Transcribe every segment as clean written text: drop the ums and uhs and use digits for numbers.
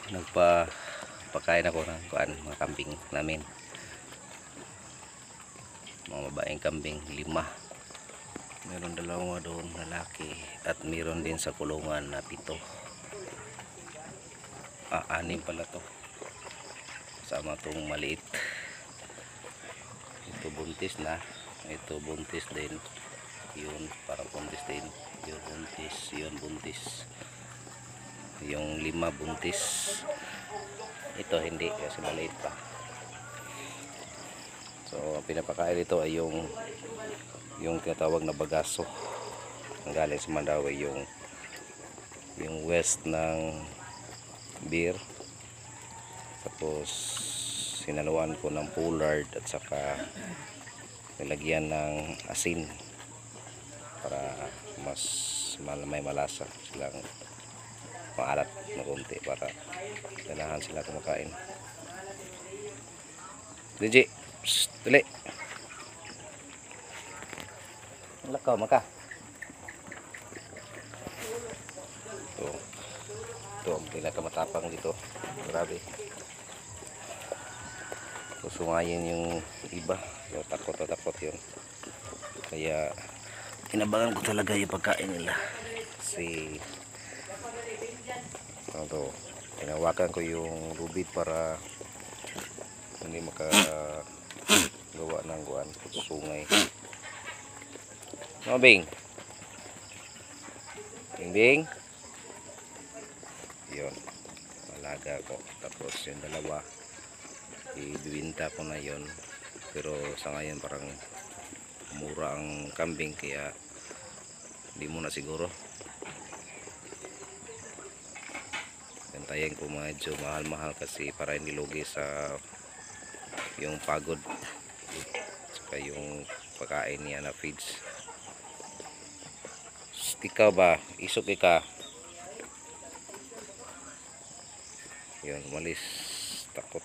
nagpakain ako ng mga kambing namin, mga babaeng kambing, 5. Meron 2 doon lalaki at meron din sa kulungan na 7. 6 pala to, sama tong maliit. Ito buntis na, ito buntis din, yun parang buntis din, yun buntis, yun buntis, yung 5 buntis. Ito hindi kasi maliit pa. So pinapakain ito ay yung tinatawag na bagaso, ang galing sa Mandawi, yung west ng beer. Tapos sinaluan ko ng pollard at saka nilagyan ng asin para mas may malasa silang, maalat na konti para ganahan sila kumakain. Diji, dali. Lakaw maka. Ito ang pinakamatapang dito. Grabe. Susungayin yung iba. So, takot yun. Kaya inabangan ko talaga yung pagkain nila. Kasi ito, tinawakan ko yung rubid para hindi makagawa ng sungay. Bing Bing yun, malaga ko. Tapos yung 2 ibibinta ko na yun, pero sa ngayon parang mura ang kambing kaya hindi muna siguro. Gantayin ko medyo mahal kasi para hindi lugi sa yung pagod saka yung pagkain niya na feeds. Ikaw ba, isok ka? Yun, umalis, takot.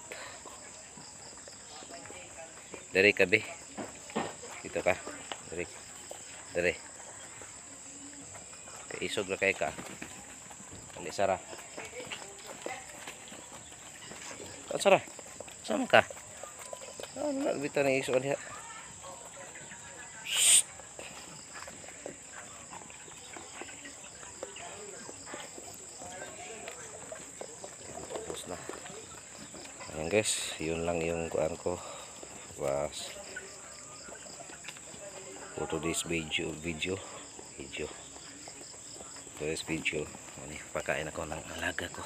Dari ka be, dito ka, dari isog na kay ka. Hindi Sara, Sara, sama ka. Ano bita na isog niya. Tapos na. Ayan guys, yun lang yung kuan ko was for today's video. Ano, pakain ako ng alaga ko,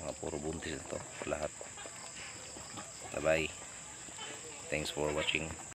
mga puro buntis ito lahat. Bye bye, thanks for watching.